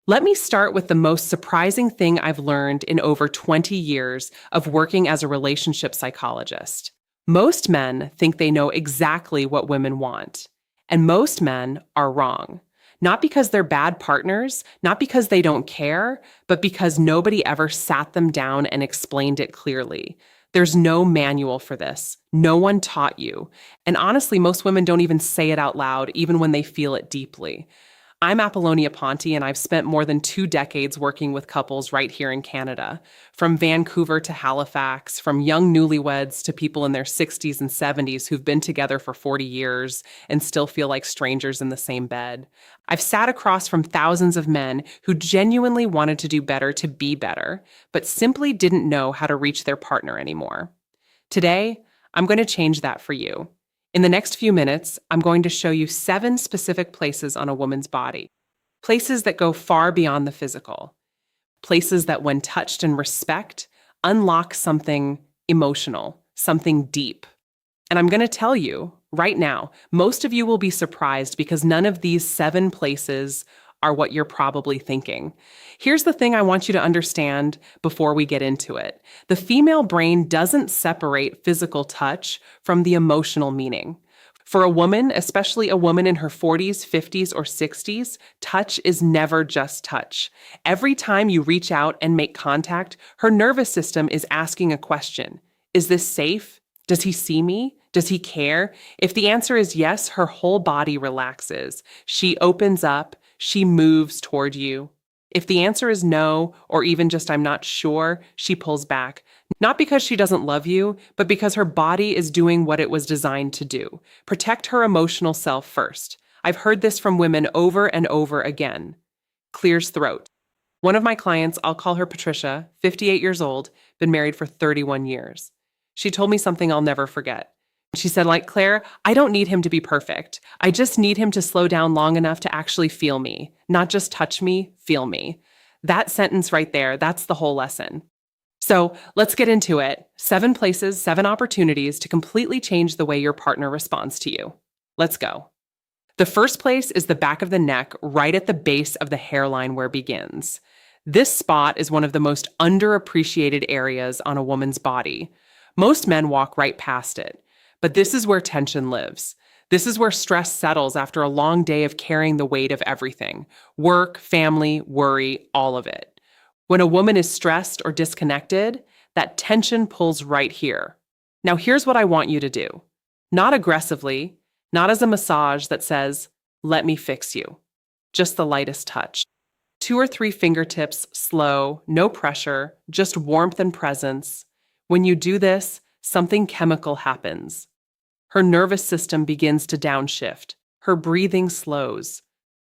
Let me start with the most surprising thing I've learned in over 20 years of working as a relationship psychologist. Most men think they know exactly what women want, and most men are wrong. Not because they're bad partners, not because they don't care, but because nobody ever sat them down and explained it clearly. There's no manual for this. No one taught you. And honestly, most women don't even say it out loud, even when they feel it deeply. I'm Apollonia Ponte, and I've spent more than 2 decades working with couples right here in Canada. From Vancouver to Halifax, from young newlyweds to people in their 60s and 70s who've been together for 40 years and still feel like strangers in the same bed. I've sat across from thousands of men who genuinely wanted to do better to be better, but simply didn't know how to reach their partner anymore. Today, I'm going to change that for you. In the next few minutes, I'm going to show you 7 specific places on a woman's body, places that go far beyond the physical, places that, when touched in respect, unlock something emotional, something deep. And I'm going to tell you right now, most of you will be surprised because none of these 7 places are what you're probably thinking. Here's the thing I want you to understand before we get into it. The female brain doesn't separate physical touch from the emotional meaning. For a woman, especially a woman in her 40s, 50s, or 60s, touch is never just touch. Every time you reach out and make contact, her nervous system is asking a question. Is this safe? Does he see me? Does he care? If the answer is yes, her whole body relaxes. She opens up. She moves toward you. If the answer is no, or even just I'm not sure, she pulls back. Not because she doesn't love you, but because her body is doing what it was designed to do. Protect her emotional self first. I've heard this from women over and over again. Clears throat. One of my clients, I'll call her Patricia, 58 years old, been married for 31 years. She told me something I'll never forget. She said, like, Claire, I don't need him to be perfect. I just need him to slow down long enough to actually feel me, not just touch me, feel me. That sentence right there, that's the whole lesson. So let's get into it. 7 places, 7 opportunities to completely change the way your partner responds to you. Let's go. The first place is the back of the neck, right at the base of the hairline where it begins. This spot is one of the most underappreciated areas on a woman's body. Most men walk right past it. But this is where tension lives. This is where stress settles after a long day of carrying the weight of everything: work, family, worry, all of it. When a woman is stressed or disconnected, that tension pulls right here. Now, here's what I want you to do. Not aggressively, not as a massage that says, let me fix you. Just the lightest touch. 2 or 3 fingertips, slow, no pressure, just warmth and presence. When you do this, something chemical happens. Her nervous system begins to downshift. Her breathing slows.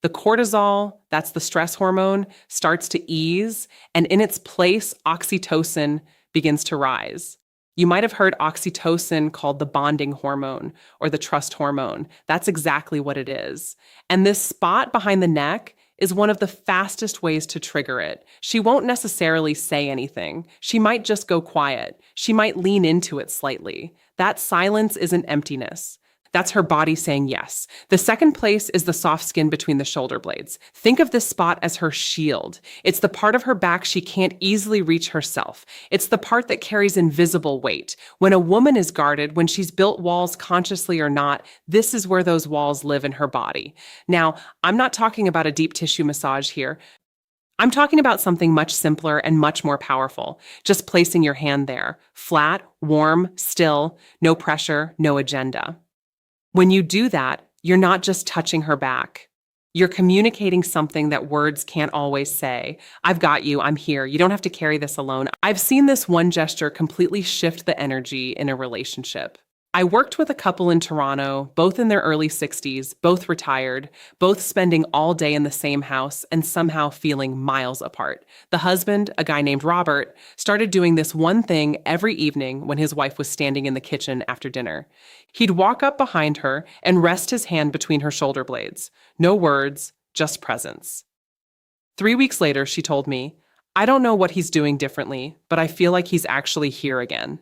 The cortisol, that's the stress hormone, starts to ease, and in its place, oxytocin begins to rise. You might have heard oxytocin called the bonding hormone or the trust hormone. That's exactly what it is. And this spot behind the neck is one of the fastest ways to trigger it. She won't necessarily say anything. She might just go quiet. She might lean into it slightly. That silence isn't emptiness. That's her body saying yes. The second place is the soft skin between the shoulder blades. Think of this spot as her shield. It's the part of her back she can't easily reach herself. It's the part that carries invisible weight. When a woman is guarded, when she's built walls consciously or not, this is where those walls live in her body. Now, I'm not talking about a deep tissue massage here. I'm talking about something much simpler and much more powerful. Just placing your hand there. Flat, warm, still, no pressure, no agenda. When you do that, you're not just touching her back. You're communicating something that words can't always say. I've got you, I'm here, you don't have to carry this alone. I've seen this one gesture completely shift the energy in a relationship. I worked with a couple in Toronto, both in their early 60s, both retired, both spending all day in the same house and somehow feeling miles apart. The husband, a guy named Robert, started doing this one thing every evening when his wife was standing in the kitchen after dinner. He'd walk up behind her and rest his hand between her shoulder blades. No words, just presence. 3 weeks later, she told me, I don't know what he's doing differently, but I feel like he's actually here again.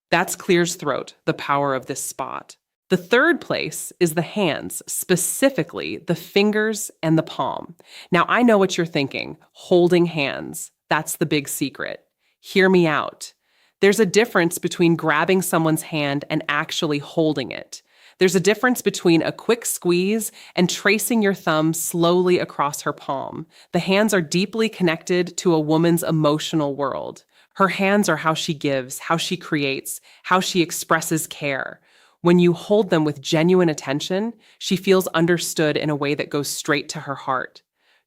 That's Clear's throat, the power of this spot. The third place is the hands, specifically the fingers and the palm. Now, I know what you're thinking, holding hands. That's the big secret. Hear me out. There's a difference between grabbing someone's hand and actually holding it. There's a difference between a quick squeeze and tracing your thumb slowly across her palm. The hands are deeply connected to a woman's emotional world. Her hands are how she gives, how she creates, how she expresses care. When you hold them with genuine attention, she feels understood in a way that goes straight to her heart.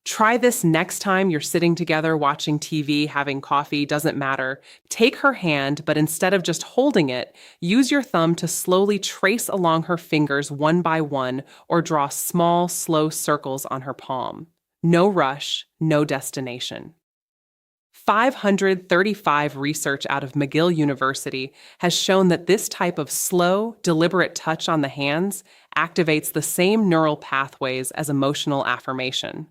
Try this next time you're sitting together watching TV, having coffee, doesn't matter. Take her hand, but instead of just holding it, use your thumb to slowly trace along her fingers one by one or draw small, slow circles on her palm. No rush, no destination. 535 research out of McGill University has shown that this type of slow, deliberate touch on the hands activates the same neural pathways as emotional affirmation.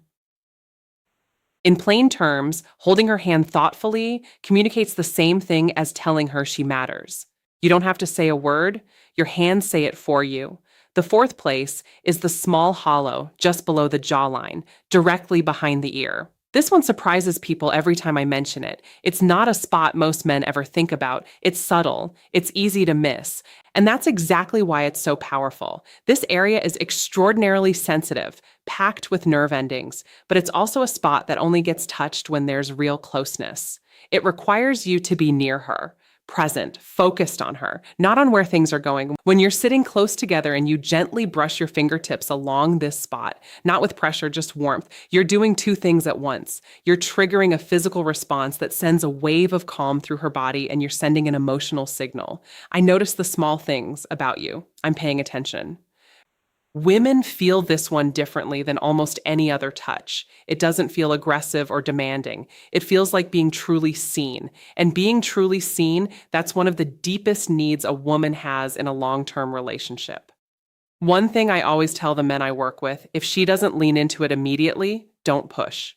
In plain terms, holding her hand thoughtfully communicates the same thing as telling her she matters. You don't have to say a word, your hands say it for you. The fourth place is the small hollow just below the jawline, directly behind the ear. This one surprises people every time I mention it. It's not a spot most men ever think about. It's subtle. It's easy to miss. And that's exactly why it's so powerful. This area is extraordinarily sensitive, packed with nerve endings, but it's also a spot that only gets touched when there's real closeness. It requires you to be near her, present, focused on her, not on where things are going. When you're sitting close together and you gently brush your fingertips along this spot, not with pressure, just warmth, you're doing two things at once. You're triggering a physical response that sends a wave of calm through her body, and you're sending an emotional signal. I notice the small things about you. I'm paying attention. Women feel this one differently than almost any other touch. It doesn't feel aggressive or demanding. It feels like being truly seen. And being truly seen, that's one of the deepest needs a woman has in a long-term relationship. One thing I always tell the men I work with, if she doesn't lean into it immediately, don't push.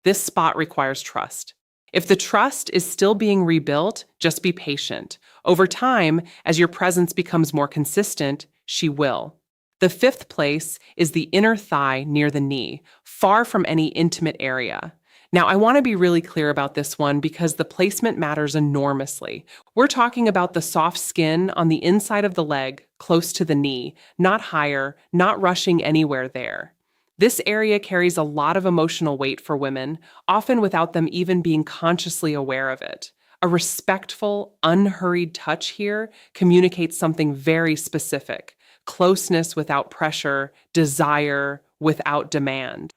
This spot requires trust. If the trust is still being rebuilt, just be patient. Over time, as your presence becomes more consistent, she will. The fifth place is the inner thigh near the knee, far from any intimate area. Now, I want to be really clear about this one because the placement matters enormously. We're talking about the soft skin on the inside of the leg, close to the knee, not higher, not rushing anywhere there. This area carries a lot of emotional weight for women, often without them even being consciously aware of it. A respectful, unhurried touch here communicates something very specific. Closeness without pressure, desire without demand.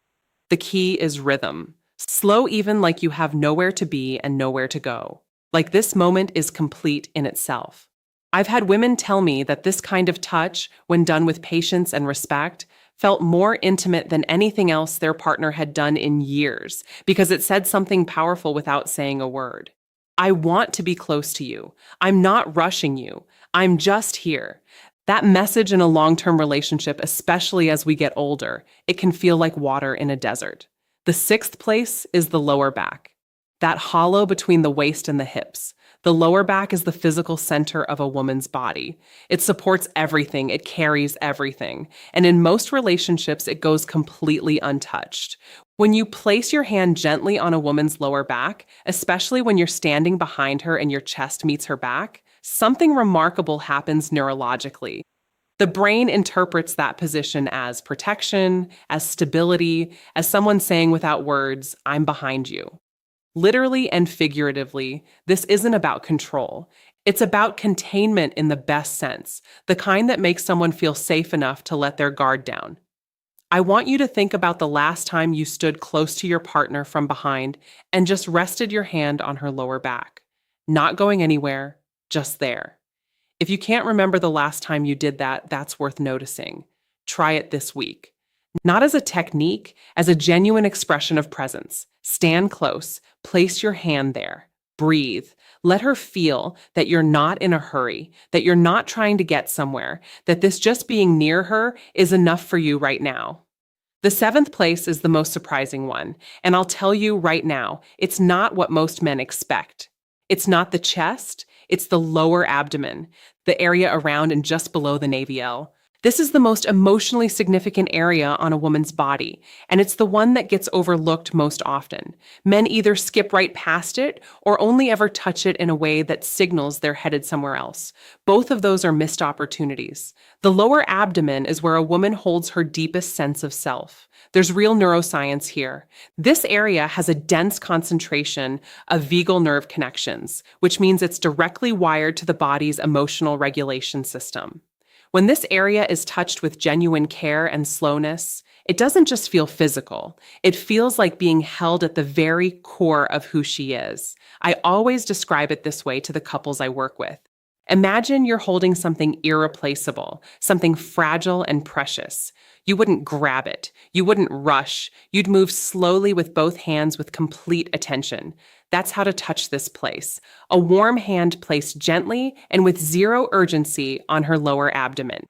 The key is rhythm. Slow even like you have nowhere to be and nowhere to go. Like this moment is complete in itself. I've had women tell me that this kind of touch, when done with patience and respect, felt more intimate than anything else their partner had done in years because it said something powerful without saying a word. I want to be close to you. I'm not rushing you. I'm just here. That message in a long-term relationship, especially as we get older, it can feel like water in a desert. The sixth place is the lower back, that hollow between the waist and the hips. The lower back is the physical center of a woman's body. It supports everything, it carries everything. And in most relationships, it goes completely untouched. When you place your hand gently on a woman's lower back, especially when you're standing behind her and your chest meets her back, something remarkable happens neurologically. The brain interprets that position as protection, as stability, as someone saying without words, I'm behind you. Literally and figuratively, this isn't about control. It's about containment in the best sense, the kind that makes someone feel safe enough to let their guard down. I want you to think about the last time you stood close to your partner from behind and just rested your hand on her lower back, not going anywhere, just there. If you can't remember the last time you did that, that's worth noticing. Try it this week. Not as a technique, as a genuine expression of presence. Stand close, place your hand there, breathe. Let her feel that you're not in a hurry, that you're not trying to get somewhere, that this just being near her is enough for you right now. The seventh place is the most surprising one, and I'll tell you right now, it's not what most men expect. It's not the chest, it's the lower abdomen, the area around and just below the navel. This is the most emotionally significant area on a woman's body, and it's the one that gets overlooked most often. Men either skip right past it or only ever touch it in a way that signals they're headed somewhere else. Both of those are missed opportunities. The lower abdomen is where a woman holds her deepest sense of self. There's real neuroscience here. This area has a dense concentration of vagal nerve connections, which means it's directly wired to the body's emotional regulation system. When this area is touched with genuine care and slowness, it doesn't just feel physical. It feels like being held at the very core of who she is. I always describe it this way to the couples I work with. Imagine you're holding something irreplaceable, something fragile and precious. You wouldn't grab it. You wouldn't rush. You'd move slowly with both hands with complete attention. That's how to touch this place. A warm hand placed gently and with zero urgency on her lower abdomen.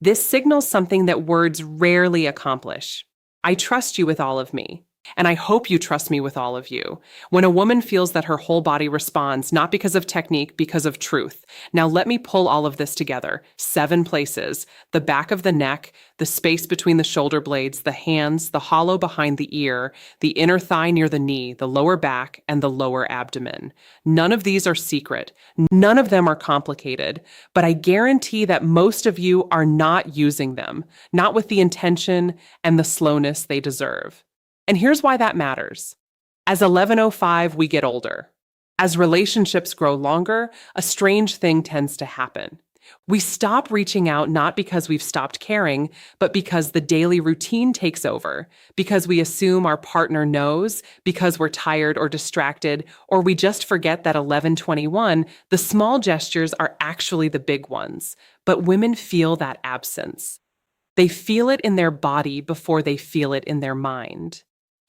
This signals something that words rarely accomplish. I trust you with all of me. And I hope you trust me with all of you. When a woman feels that her whole body responds, not because of technique, because of truth. Now let me pull all of this together. 7 places: the back of the neck, the space between the shoulder blades, the hands, the hollow behind the ear, the inner thigh near the knee, the lower back, and the lower abdomen. None of these are secret. None of them are complicated, but I guarantee that most of you are not using them, not with the intention and the slowness they deserve. And here's why that matters. As 11:05, we get older. As relationships grow longer, a strange thing tends to happen. We stop reaching out not because we've stopped caring, but because the daily routine takes over, because we assume our partner knows, because we're tired or distracted, or we just forget that 11:21, the small gestures are actually the big ones. But women feel that absence. They feel it in their body before they feel it in their mind.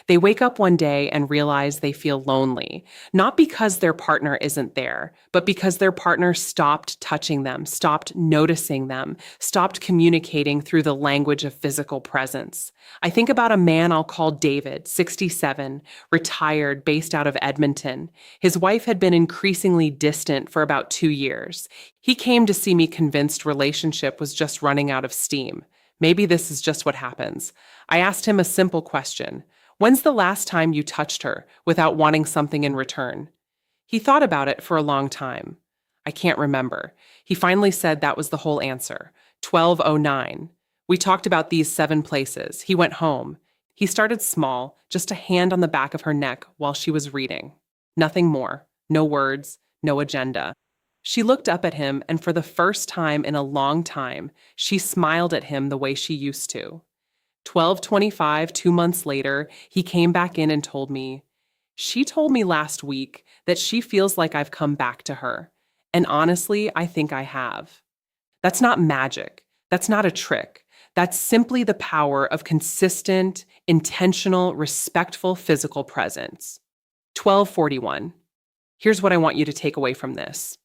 They wake up one day and realize they feel lonely, not because their partner isn't there, but because their partner stopped touching them, stopped noticing them, stopped communicating through the language of physical presence. I think about a man I'll call David, 67, retired, based out of Edmonton. His wife had been increasingly distant for about 2 years. He came to see me convinced relationship was just running out of steam. Maybe this is just what happens. I asked him a simple question. When's the last time you touched her without wanting something in return? He thought about it for a long time. I can't remember. He finally said that was the whole answer. 12:09. We talked about these 7 places. He went home. He started small, just a hand on the back of her neck while she was reading. Nothing more. No words, no agenda. She looked up at him, and for the first time in a long time, she smiled at him the way she used to. 12:25, 2 months later, he came back in and told me, "She told me last week that she feels like I've come back to her. And honestly, I think I have." That's not magic. That's not a trick. That's simply the power of consistent, intentional, respectful physical presence. 12:41. Here's what I want you to take away from this.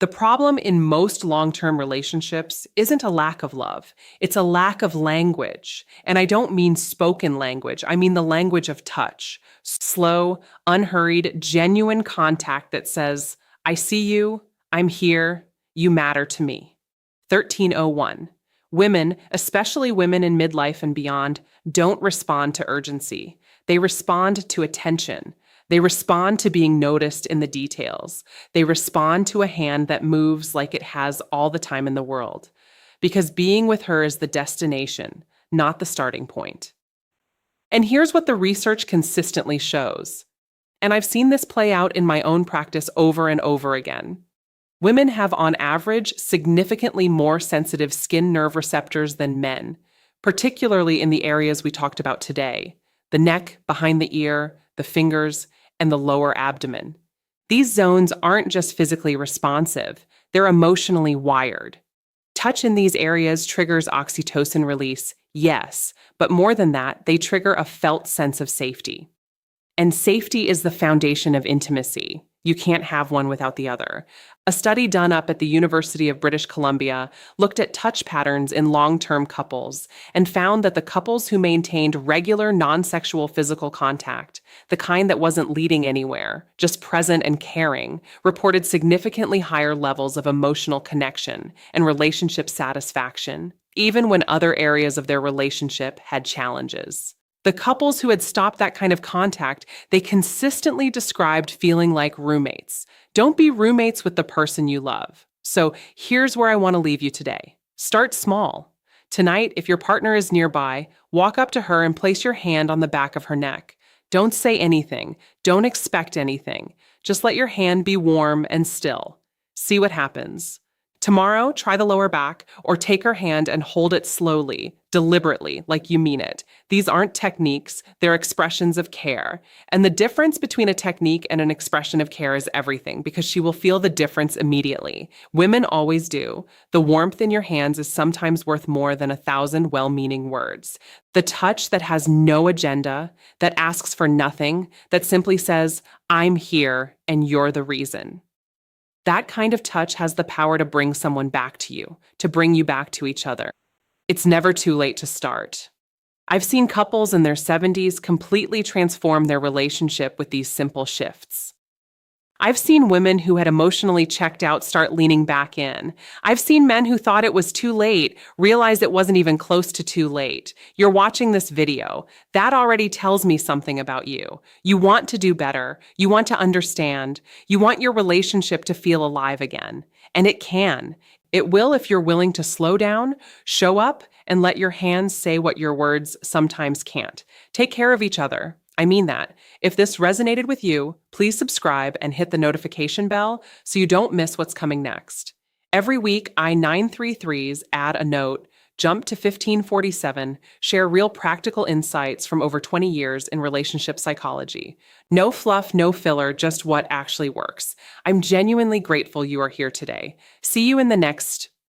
The problem in most long-term relationships isn't a lack of love. It's a lack of language. And I don't mean spoken language. I mean the language of touch. Slow, unhurried, genuine contact that says, "I see you, I'm here, you matter to me." 13:01. Women, especially women in midlife and beyond, don't respond to urgency. They respond to attention. They respond to being noticed in the details. They respond to a hand that moves like it has all the time in the world. Because being with her is the destination, not the starting point. And here's what the research consistently shows. And I've seen this play out in my own practice over and over again. Women have, on average, significantly more sensitive skin nerve receptors than men, particularly in the areas we talked about today: the neck, behind the ear, the fingers, and the lower abdomen. These zones aren't just physically responsive, they're emotionally wired. Touch in these areas triggers oxytocin release, yes, but more than that, they trigger a felt sense of safety. And safety is the foundation of intimacy. You can't have one without the other. A study done up at the University of British Columbia looked at touch patterns in long term couples and found that the couples who maintained regular non sexual physical contact, the kind that wasn't leading anywhere, just present and caring, reported significantly higher levels of emotional connection and relationship satisfaction, even when other areas of their relationship had challenges. The couples who had stopped that kind of contact, they consistently described feeling like roommates. Don't be roommates with the person you love. So here's where I want to leave you today. Start small. Tonight, if your partner is nearby, walk up to her and place your hand on the back of her neck. Don't say anything. Don't expect anything. Just let your hand be warm and still. See what happens. Tomorrow, try the lower back or take her hand and hold it slowly, deliberately, like you mean it. These aren't techniques, they're expressions of care. And the difference between a technique and an expression of care is everything because she will feel the difference immediately. Women always do. The warmth in your hands is sometimes worth more than 1,000 well-meaning words. The touch that has no agenda, that asks for nothing, that simply says, I'm here and you're the reason. That kind of touch has the power to bring someone back to you, to bring you back to each other. It's never too late to start. I've seen couples in their 70s completely transform their relationship with these simple shifts. I've seen women who had emotionally checked out start leaning back in. I've seen men who thought it was too late realize it wasn't even close to too late. You're watching this video. That already tells me something about you. You want to do better. You want to understand. You want your relationship to feel alive again. And it can. It will if you're willing to slow down, show up, and let your hands say what your words sometimes can't. Take care of each other. I mean that. If this resonated with you, please subscribe and hit the notification bell so you don't miss what's coming next. Every week, I-933s add a note, jump to 1547, share real practical insights from over 20 years in relationship psychology. No fluff, no filler, just what actually works. I'm genuinely grateful you are here today. See you in the next